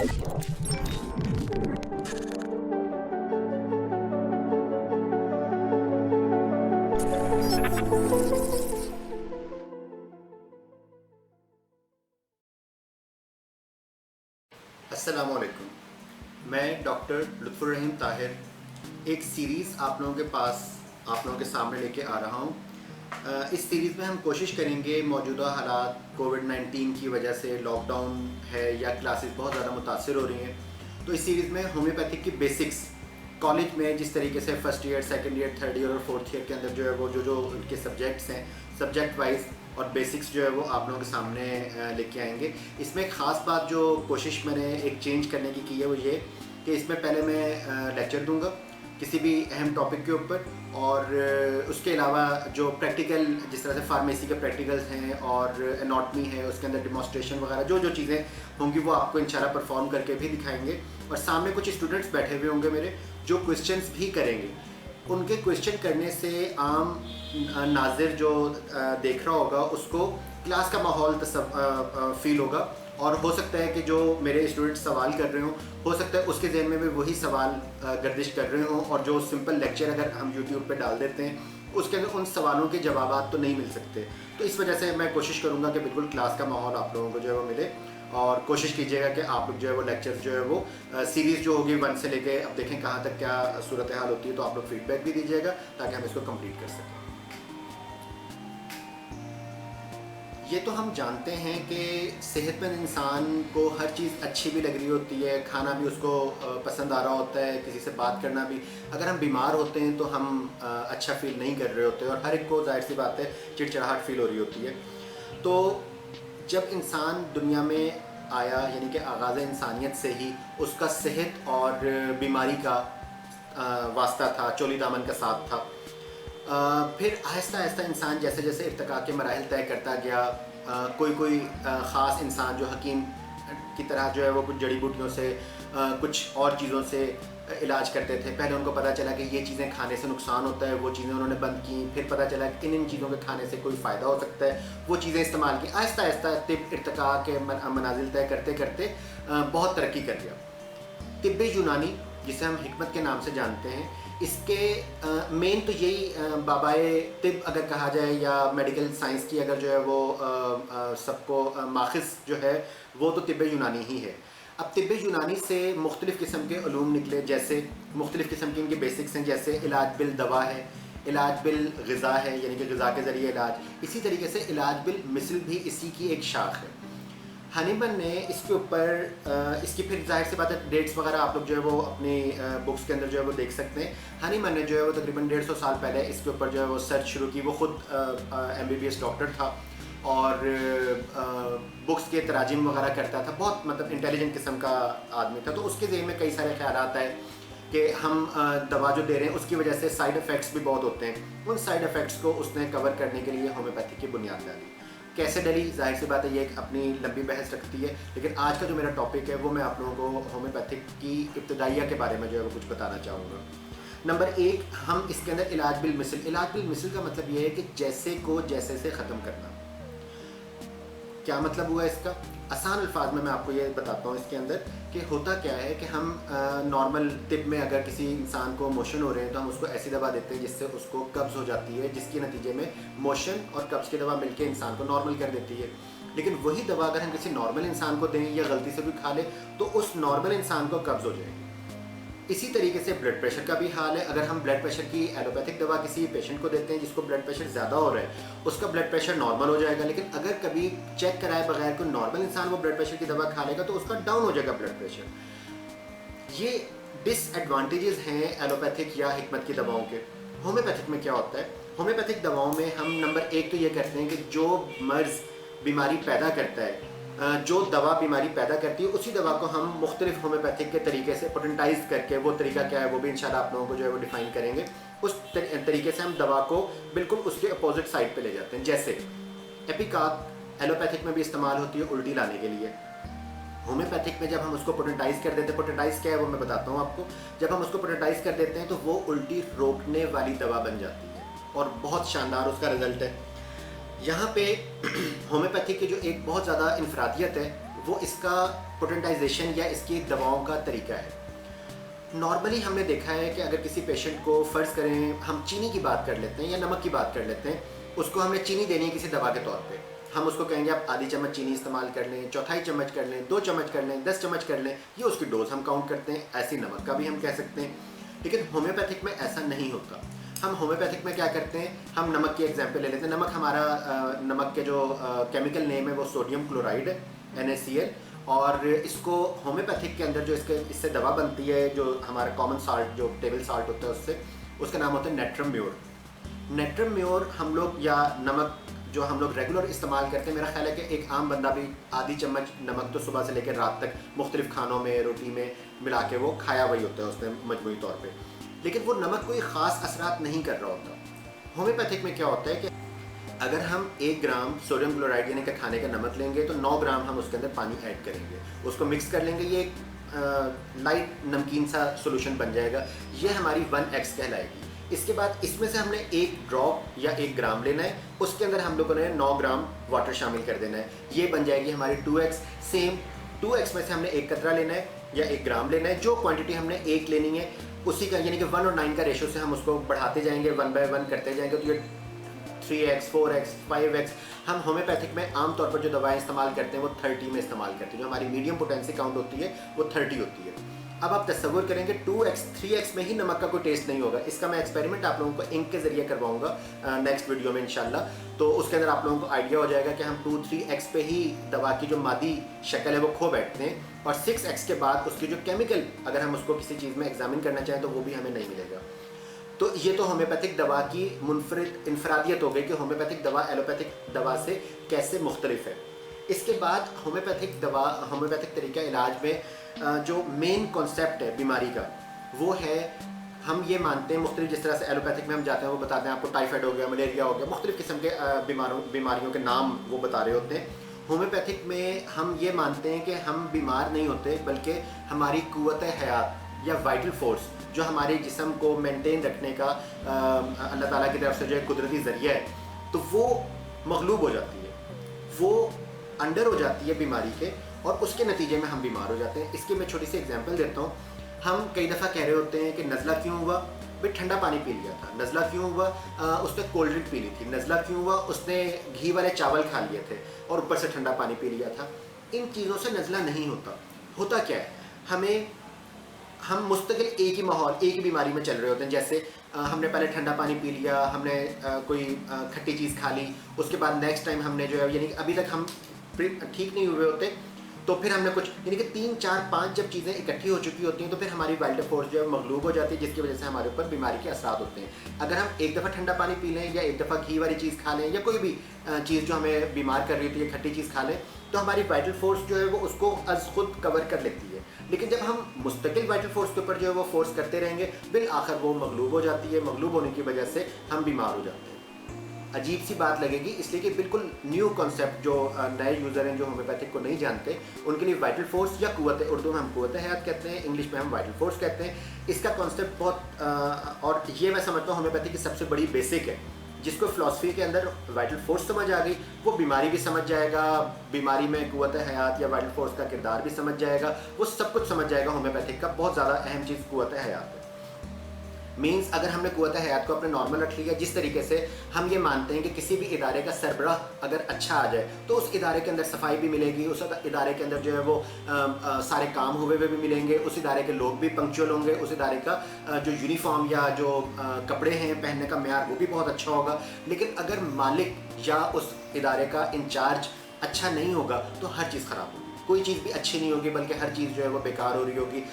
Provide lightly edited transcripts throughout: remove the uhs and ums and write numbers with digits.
अस्सलामुअलैकुम, मैं डॉक्टर लुत्फ़ुर रहीम ताहिर एक सीरीज़ आप लोगों के पास आप लोगों के सामने लेके आ रहा हूँ। इस सीरीज़ में हम कोशिश करेंगे मौजूदा हालात कोविड-19 की वजह से लॉकडाउन है या क्लासेस बहुत ज़्यादा मुतासिर हो रही हैं, तो इस सीरीज़ में होम्योपैथिक की बेसिक्स कॉलेज में जिस तरीके से first year, second year, third year और फोर्थ ईयर के अंदर जो है वो जो उनके सब्जेक्ट्स हैं, सब्जेक्ट वाइज और बेसिक्स जो है वो आप लोगों के सामने लेके आएंगे। इसमें एक ख़ास बात जो कोशिश मैंने एक चेंज करने की है वो ये कि इसमें पहले मैं लेक्चर दूंगा किसी भी अहम टॉपिक के ऊपर, और उसके अलावा जो प्रैक्टिकल जिस तरह से फार्मेसी के प्रैक्टिकल्स हैं और एनाटॉमी है उसके अंदर डिमॉन्स्ट्रेशन वगैरह जो चीज़ें होंगी वो आपको इंशाल्लाह परफॉर्म करके भी दिखाएंगे। और सामने कुछ स्टूडेंट्स बैठे हुए होंगे मेरे जो क्वेश्चंस भी करेंगे। उनके क्वेश्चन करने से आम नाज़िर जो देख रहा होगा उसको क्लास का माहौल फील होगा, और हो सकता है कि जो मेरे स्टूडेंट सवाल कर रहे हो सकता है उसके जहन में भी वही सवाल गर्दिश कर रहे हों, और जो सिंपल लेक्चर अगर हम यूट्यूब पे डाल देते हैं उसके अंदर उन सवालों के जवाब तो नहीं मिल सकते। तो इस वजह से मैं कोशिश करूँगा कि बिल्कुल क्लास का माहौल आप लोगों को जो है वो मिले, और कोशिश कीजिएगा कि आप लोग जो है वो लेक्चर जो है वो सीरीज़ जो होगी 1 से लेके अब देखें कहाँ तक क्या सूरत हाल होती है, तो आप लोग फीडबैक भी दीजिएगा ताकि हम इसको कंप्लीट कर सकें। ये तो हम जानते हैं कि सेहतमंद इंसान को हर चीज़ अच्छी भी लग रही होती है, खाना भी उसको पसंद आ रहा होता है, किसी से बात करना भी। अगर हम बीमार होते हैं तो हम अच्छा फील नहीं कर रहे होते, और हर एक को जाहिर सी बात है चिड़चिड़ाहट फील हो रही होती है। तो जब इंसान दुनिया में आया यानी कि आगाज़ इंसानियत से ही उसका सेहत और बीमारी का वास्ता था, चोली दामन का साथ था। फिर आहिस्ता आहिस्ता इंसान जैसे जैसे इर्तिका के मराहिल तय करता गया, कोई ख़ास इंसान जो हकीम की तरह जो है वो कुछ जड़ी बूटियों से कुछ और चीज़ों से इलाज करते थे। पहले उनको पता चला कि ये चीज़ें खाने से नुकसान होता है, वो चीज़ें उन्होंने बंद की। फिर पता चला कि इन चीज़ों के खाने से कोई फ़ायदा हो सकता है, वो चीज़ें इस्तेमाल की। आहिस्ता आहिस्ता तिब इर्तिका के मनाजिल तय करते करते बहुत तरक्की कर लिया। तिब्बे यूनानी जिसे हम हिकमत के नाम से जानते हैं, इसके मेन तो यही बाबाए तिब अगर कहा जाए या मेडिकल साइंस की अगर जो है वो सबको माखिज़ जो है वो तो तिब्बे यूनानी ही है। अब तिब्बे यूनानी से मुख्तलिफ़ किस्म के उलूम निकले, जैसे मुख्तलिफ़ किस्म की इनके बेसिक्स हैं, जैसे इलाज बिल दवा है, इलाज बिल ग़िज़ा है यानी कि ग़िज़ा के ज़रिए इलाज। इसी तरीके से इलाज बिल मिसल भी इसी की एक शाख है। हनीमन ने इसके ऊपर इसकी फिर जाहिर सी बात है डेट्स वगैरह आप लोग जो है वो अपनी बुक्स के अंदर जो है वो देख सकते हैं। हनीमन ने जो है वो तकरीबन 150 साल पहले इसके ऊपर जो है वो सर्च शुरू की। वो ख़ुद MBBS डॉक्टर था और बुक्स के तराजिम वगैरह करता था, बहुत मतलब इंटेलिजेंट किस्म का आदमी था। तो उसके ज़हन में कई सारे ख्यालात आए कि हम दवा जो दे रहे हैं उसकी वजह से साइड इफ़ेक्ट्स भी बहुत होते हैं। उन साइड इफ़ेक्ट्स को उसने कवर करने के लिए होम्योपैथी की बुनियाद डाली। कैसे डली, जाहिर सी बात है ये एक अपनी लंबी बहस रखती है, लेकिन आज का जो मेरा टॉपिक है वो मैं आप लोगों को होम्योपैथिक की इब्तदाइया के बारे में जो है वो कुछ बताना चाहूँगा। नंबर 1, हम इसके अंदर इलाज बिल मिसल। इलाज बिल मिसल का मतलब ये है कि जैसे को जैसे से ख़त्म करना। क्या मतलब हुआ इसका? आसान अल्फाज में मैं आपको ये बताता हूँ इसके अंदर कि होता क्या है कि हम नॉर्मल तिब में अगर किसी इंसान को मोशन हो रहे हैं तो हम उसको ऐसी दवा देते हैं जिससे उसको कब्ज़ हो जाती है, जिसके नतीजे में मोशन और कब्ज़ की दवा मिलकर इंसान को नॉर्मल कर देती है। लेकिन वही दवा अगर हम किसी नॉर्मल इंसान को दें या गलती से भी खा लें तो उस नॉर्मल इंसान को कब्ज़ हो जाएगी। इसी तरीके से ब्लड प्रेशर का भी हाल है। अगर हम ब्लड प्रेशर की एलोपैथिक दवा किसी पेशेंट को देते हैं जिसको ब्लड प्रेशर ज़्यादा हो रहा है, उसका ब्लड प्रेशर नॉर्मल हो जाएगा। लेकिन अगर कभी चेक कराए बगैर कोई नॉर्मल इंसान वो ब्लड प्रेशर की दवा खा लेगा तो उसका डाउन हो जाएगा ब्लड प्रेशर। ये डिसएडवांटेजेस हैं एलोपैथिक या हिकमत की दवाओं के। होम्योपैथिक में क्या होता है? होम्योपैथिक दवाओं में हम नंबर 1 तो ये करते हैं कि जो मर्ज़ बीमारी पैदा करता है, जो दवा बीमारी पैदा करती है उसी दवा को हम मुख्तलिफ होम्योपैथिक के तरीके से पोटेंटाइज करके, वो तरीका क्या है वो भी इंशाल्लाह आप लोगों को जो है वो डिफ़ाइन करेंगे। उस तरीके से हम दवा को बिल्कुल उसके अपोजिट साइड पे ले जाते हैं। जैसे एपिकाक एलोपैथिक में भी इस्तेमाल होती है उल्टी लाने के लिए। होम्योपैथिक में जब हम उसको पोटेंटाइज कर देते हैं, पोटेंटाइज क्या है वो मैं बताता हूँ आपको। जब हम उसको पोटेंटाइज कर देते हैं तो वो उल्टी रोकने वाली दवा बन जाती है और बहुत शानदार उसका रिजल्ट है। यहाँ पे होम्योपैथी की जो एक बहुत ज़्यादा इनफरादियत है वो इसका पोटेंटाइजेशन या इसकी दवाओं का तरीका है। नॉर्मली हमने देखा है कि अगर किसी पेशेंट को फ़र्ज़ करें हम चीनी की बात कर लेते हैं या नमक की बात कर लेते हैं, उसको हमने चीनी देनी है किसी दवा के तौर पे, हम उसको कहेंगे आप आधी चम्मच चीनी इस्तेमाल कर लें, चौथाई चम्मच कर लें, 2 चम्मच कर लें, 10 चम्मच कर लें, ये उसकी डोज हम काउंट करते हैं। ऐसी नमक का भी हम कह सकते हैं। लेकिन होम्योपैथिक में ऐसा नहीं होता। हम होम्योपैथिक में क्या करते हैं, हम नमक की एग्जाम्पल ले लेते हैं। नमक हमारा नमक के जो केमिकल नेम है वो सोडियम क्लोराइड है, NaCl, और इसको होम्योपैथिक के अंदर जो इससे दवा बनती है, जो हमारा कॉमन साल्ट जो टेबल साल्ट होता है उससे, उसका नाम होता है नेट्रम म्योर। नेट्रम म्योर हम लोग, या नमक जो हम लोग रेगुलर इस्तेमाल करते हैं, मेरा ख्याल है कि एक आम बंदा भी आधी चम्मच नमक तो सुबह से लेकर रात तक मुख्तलिफ खानों में, रोटी में मिला के वो खाया हुआ ही होता है उसमें मजमूई तौर पे, लेकिन वो नमक कोई ख़ास असरात नहीं कर रहा होता। होम्योपैथिक में क्या होता है कि अगर हम 1 ग्राम सोडियम क्लोराइड यानी कि खाने का नमक लेंगे तो 9 ग्राम हम उसके अंदर पानी ऐड करेंगे, उसको मिक्स कर लेंगे, ये एक लाइट नमकीन सा सोल्यूशन बन जाएगा। ये हमारी 1x कहलाएगी। इसके बाद इसमें से हमने 1 ड्रॉप या 1 ग्राम लेना है, उसके अंदर हम लोगों ने 9 ग्राम वाटर शामिल कर देना है, ये बन जाएगी हमारी 2x। सेम 2x में से हमने 1 कतरा लेना है या 1 ग्राम लेना है, जो क्वांटिटी हमने 1 लेनी है उसी का, यानी कि 1 और 9 का रेशो से हम उसको बढ़ाते जाएंगे, 1 बाय 1 करते जाएंगे, तो ये 3x 4x 5x। हम होम्योपैथिक में आमतौर पर जो दवाएं इस्तेमाल करते हैं वो 30 में इस्तेमाल करते हैं। जो हमारी मीडियम पोटेंसी काउंट होती है वो 30 होती है। अब आप तस्वुर करेंगे 2x 3x में ही नमक का कोई टेस्ट नहीं होगा। इसका मैं एक्सपेरिमेंट आप लोगों को इंक के ज़रिए करवाऊंगा नेक्स्ट वीडियो में इंशाल्लाह। तो उसके अंदर आप लोगों को आइडिया हो जाएगा कि हम 2-3x पे ही दवा की जो मादी शक्ल है वो खो बैठते हैं, और 6x के बाद उसकी जो केमिकल अगर हम उसको किसी चीज़ में एग्जामिन करना चाहें तो वो भी हमें नहीं मिलेगा। तो ये तो होम्योपैथिक दवा की मुनफरिद इनफरादियत हो गई कि होम्योपैथिक दवा एलोपैथिक दवा से कैसे मुख्तलिफ है। इसके बाद होम्योपैथिक तरीका इलाज में जो मेन कॉन्सेप्ट है बीमारी का वो है, हम ये मानते हैं मुख्तलिफ, जिस तरह से एलोपैथिक में हम जाते हैं वो बताते हैं आपको टाइफाइड हो गया, मलेरिया हो गया, मुख्तलिफ किस्म के बीमारियों के नाम वो बता रहे होते हैं। होम्योपैथिक में हम ये मानते हैं कि हम बीमार नहीं होते, बल्कि हमारी कुव्वत हयात या वाइटल फोर्स जो हमारे जिस्म को मेंटेन रखने का अल्लाह ताला की तरफ से जो है कुदरती ज़रिया है, तो वो मगलूब हो जाती है, वो अंडर हो जाती है बीमारी के, और उसके नतीजे में हम बीमार हो जाते हैं। इसकी मैं छोटी सी एग्जांपल देता हूँ। हम कई दफ़ा कह रहे होते हैं कि नज़ला क्यों हुआ, भाई ठंडा पानी पी लिया था। नज़ला क्यों हुआ, उसने कोल्ड ड्रिंक पी ली थी। नज़ला क्यों हुआ, उसने घी वाले चावल खा लिए थे और ऊपर से ठंडा पानी पी लिया था। इन चीज़ों से नज़ला नहीं होता। होता क्या है, हम मुस्तकिल एक ही माहौल, एक ही बीमारी में चल रहे होते हैं। जैसे हमने पहले ठंडा पानी पी लिया, हमने कोई खट्टी चीज़ खा ली, उसके बाद नेक्स्ट टाइम हमने जो है, यानी कि अभी तक हम ठीक नहीं हुए होते, तो फिर हमने कुछ, यानी कि 3 4 5 जब चीज़ें इकट्ठी हो चुकी होती हैं तो फिर हमारी वाइटल फोर्स जो है मगलूब हो जाती है, जिसकी वजह से हमारे ऊपर बीमारी के असरात होते हैं। अगर हम एक दफ़ा ठंडा पानी पी लें या एक दफ़ा घी वाली चीज़ खा लें या कोई भी चीज़ जो हमें बीमार कर रही होती है, खट्टी चीज़ खा लें, तो हमारी वाइटल फोर्स जो है वो उसको अज खुद कवर कर लेती है। लेकिन जब हम मुस्तकिल वाइटल फोर्स के ऊपर जो है वो फोर्स करते रहेंगे, बिल आखिर वो मगलूब हो जाती है। मगलूब होने की वजह से हम बीमार हो जाते हैं। अजीब सी बात लगेगी, इसलिए कि बिल्कुल न्यू कॉन्सेप्ट, जो नए यूज़र हैं जो होम्योपैथिक को नहीं जानते, उनके लिए वाइटल फोर्स या कुव्वत, उर्दू में हम कुव्वत हयात कहते हैं, इंग्लिश में हम वाइटल फोर्स कहते हैं। इसका कॉन्सेप्ट बहुत और ये मैं समझता हूँ होम्योपैथिक की सबसे बड़ी बेसिक है। जिसको फ़िलासफ़ी के अंदर वाइटल फोर्स समझ आ गई, वो बीमारी भी समझ जाएगा, बीमारी में कुव्वत हयात या वाइटल फोर्स का किरदार भी समझ जाएगा, वो सब कुछ समझ जाएगा। होम्योपैथिक का बहुत ज़्यादा अहम चीज़ कुव्वत हयात है। मीन्स अगर हमने कुव्वत हयात को अपने नॉर्मल रख लिया, जिस तरीके से हम ये मानते हैं कि किसी भी इदारे का सरबराह अगर अच्छा आ जाए तो उस इदारे के अंदर सफाई भी मिलेगी, उस इदारे के अंदर जो है वो सारे काम हुए भी मिलेंगे, उस इदारे के लोग भी पंक्चुअल होंगे, उस इदारे का जो यूनिफॉर्म या जो कपड़े हैं पहनने का मेयार वो भी बहुत अच्छा होगा। लेकिन अगर मालिक या उस इदारे का इंचार्ज अच्छा नहीं होगा तो हर चीज़ ख़राब होगी, कोई चीज़ भी अच्छी नहीं होगी, बल्कि हर चीज़ जो है वो बेकार हो रही होगी,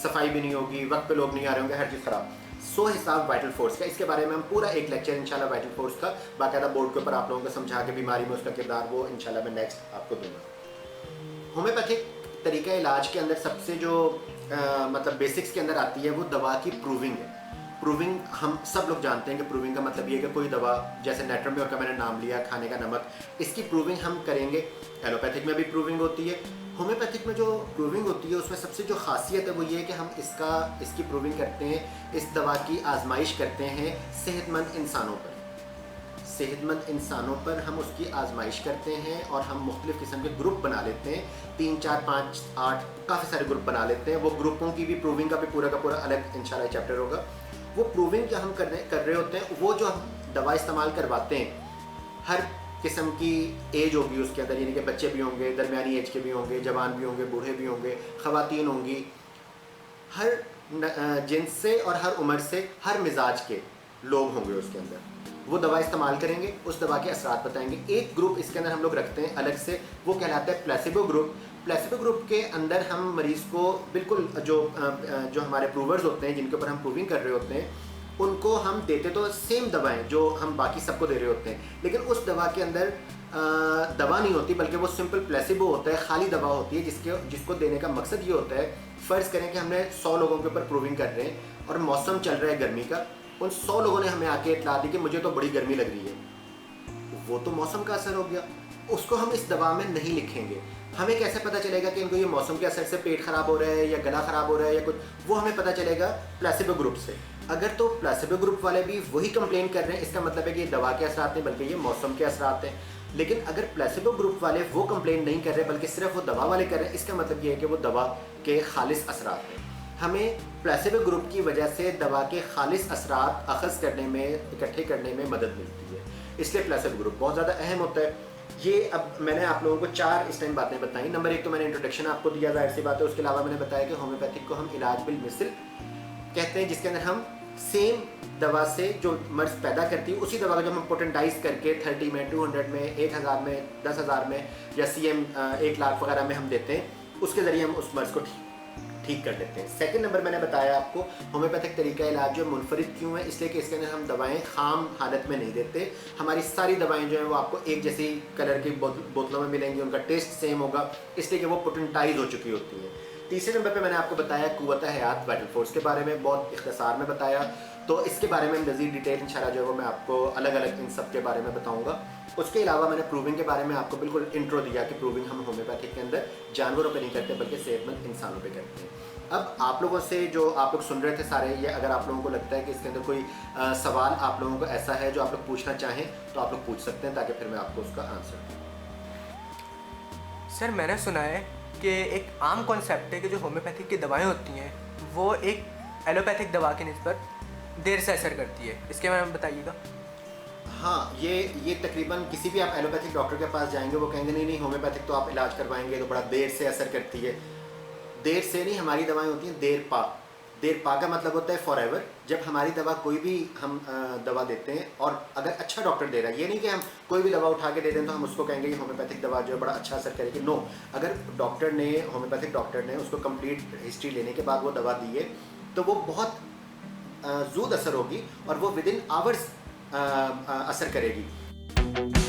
सफाई भी नहीं होगी, वक्त पे लोग नहीं आ रहे होंगे, हर चीज़ ख़राब। सो हिसाब वाइटल फोर्स का, इसके बारे में हम पूरा एक लेक्चर इंशाल्लाह वाइटल फोर्स का बाकायदा बोर्ड के ऊपर आप लोगों को समझा के बीमारी में उसका किरदार वो इंशाल्लाह मैं नेक्स्ट आपको दूंगा। होम्योपैथिक तरीका इलाज के अंदर सबसे जो मतलब बेसिक्स के अंदर आती है वो दवा की प्रूविंग है। प्रूविंग हम सब लोग जानते हैं कि प्रूविंग का मतलब ये है कि कोई दवा, जैसे नेट्रम म्योर का मैंने नाम लिया, खाने का नमक, इसकी प्रूविंग हम करेंगे। एलोपैथिक में भी प्रूविंग होती है। होम्योपैथिक में जो प्रूविंग होती है उसमें सबसे जो खासियत है वो ये है कि हम इसकी प्रूविंग करते हैं, इस दवा की आजमाइश करते हैं सेहतमंद इंसानों पर। सेहतमंद इंसानों पर हम उसकी आजमाइश करते हैं और हम मुख्तलिफ़ किस्म के ग्रुप बना लेते हैं, 3, 4, 5, 8 काफ़ी सारे ग्रुप बना लेते हैं। वो ग्रुपों की भी प्रूविंग का भी पूरा का पूरा अलग इंशाल्लाह चैप्टर होगा। वो प्रूविंग जो हम कर रहे होते हैं, वो जो हम दवा इस्तेमाल करवाते हैं, हर किस्म की एज होगी उसके अंदर, यानी कि बच्चे भी होंगे, दरमियानी एज के भी होंगे, जवान भी होंगे, बूढ़े भी होंगे, ख़वातीन होंगी, हर जिन्स से और हर उम्र से, हर मिजाज के लोग होंगे उसके अंदर। वो दवा इस्तेमाल करेंगे, उस दवा के असरात बताएंगे। एक ग्रुप इसके अंदर हम लोग रखते हैं अलग से, वो कहलाता है प्लेसिबो ग्रुप। प्लेसिबो ग्रुप के अंदर हम मरीज़ को बिल्कुल जो हमारे प्रूवर्स होते हैं, जिनके ऊपर हम प्रूविंग कर रहे होते हैं, उनको हम देते तो सेम दवाएं जो हम बाकी सबको दे रहे होते हैं, लेकिन उस दवा के अंदर दवा नहीं होती, बल्कि वो सिंपल प्लेसिबो होता है, खाली दवा होती है, जिसको देने का मकसद ये होता है, फ़र्ज़ करें कि हमने 100 लोगों के ऊपर प्रूविंग कर रहे हैं और मौसम चल रहा है गर्मी का, उन 100 लोगों ने हमें आके इतला दी कि मुझे तो बड़ी गर्मी लग रही है। वो तो मौसम का असर हो गया, उसको हम इस दवा में नहीं लिखेंगे। हमें कैसे पता चलेगा कि इनको ये मौसम के असर से पेट ख़राब हो रहा है या गला ख़राब हो रहा है या कुछ, वो हमें पता चलेगा प्लेसिबो ग्रुप से। अगर तो प्लेसिबो ग्रुप वाले भी वही कंप्लेन कर रहे हैं, इसका मतलब है कि ये दवा के असरात नहीं बल्कि ये मौसम के असरात हैं। लेकिन अगर प्लेसिबो ग्रुप वाले वो कंप्लेन नहीं कर रहे बल्कि सिर्फ वो दवा वाले कर रहे हैं, इसका मतलब ये है कि वो दवा के खालिस असरात हैं। हमें प्लेसिबो ग्रुप की वजह से दवा के खालिस असरात अखज़ करने में, इकट्ठे करने में मदद मिलती है, इसलिए प्लेसिबो ग्रुप बहुत ज़्यादा अहम होता है। ये अब मैंने आप लोगों को 4 इस टाइम बातें बताई। नंबर 1 तो मैंने इंट्रोडक्शन आपको दिया, जाहिर सी बात है। उसके अलावा मैंने बताया कि होम्योपैथिक को हम इलाज बिल मिसल कहते हैं, जिसके अंदर हम सेम दवा से जो मर्ज़ पैदा करती है, उसी दवा को जब हम पोटेंटाइज करके 30 में, 200 में, 1000 में, 10,000 में या CM 1 लाख वगैरह में हम देते हैं, उसके ज़रिए हम उस मर्ज़ को ठीक कर लेते हैं। सेकंड नंबर मैंने बताया आपको होम्योपैथिक तरीका इलाज जो मुनफरिद क्यों है, इसलिए कि इसके अंदर हम दवाएं खाम हालत में नहीं देते। हमारी सारी दवाएं जो हैं वो आपको एक जैसी कलर की बोतलों में मिलेंगी, उनका टेस्ट सेम होगा, इसलिए कि वो पोटेंटाइज हो चुकी होती हैं। तीसरे नंबर पे मैंने आपको बताया कुव्वत हयात वाइटल फोर्स के बारे में, बहुत इख्तिसार में बताया। तो इसके बारे में मज़ीद डिटेल इंशाल्लाह जो है वो मैं आपको अलग अलग इन सब के बारे में बताऊँगा। उसके अलावा मैंने प्रूविंग के बारे में आपको बिल्कुल इंट्रो दिया कि प्रूविंग हम होम्योपैथिक के अंदर जानवरों पे नहीं करते बल्कि सेहतमंद इंसानों पे करते हैं। अब आप लोगों से जो आप लोग सुन रहे थे सारे, ये अगर आप लोगों को लगता है कि इसके अंदर कोई सवाल आप लोगों को ऐसा है जो आप लोग पूछना चाहें तो आप लोग पूछ सकते हैं, ताकि फिर मैं आपको उसका आंसर दूँ। सर मैंने सुना है कि एक आम कॉन्सेप्ट है कि जो होम्योपैथिक की दवाएं होती हैं वो एक एलोपैथिक दवा की निस्बत देर से असर करती है, इसके बारे में बताइएगा। हाँ, ये तकरीबन किसी भी आप एलोपैथिक डॉक्टर के पास जाएंगे वो कहेंगे नहीं होम्योपैथिक तो आप इलाज करवाएंगे तो बड़ा देर से असर करती है। देर से नहीं, हमारी दवाएं होती हैं देर पा। देर पा का मतलब होता है फॉरएवर। जब हमारी दवा कोई भी हम दवा देते हैं और अगर अच्छा डॉक्टर दे रहा है, ये नहीं कि हम कोई भी दवा उठा के दे दें तो हम उसको कहेंगे कि होम्योपैथिक दवा जो है बड़ा अच्छा असर करेगी। नो, अगर डॉक्टर ने, होम्योपैथिक डॉक्टर ने उसको कंप्लीट हिस्ट्री लेने के बाद वो दवा दी है तो वो बहुत ज़ूद असर होगी और वो विदिन आवर्स असर करेगी।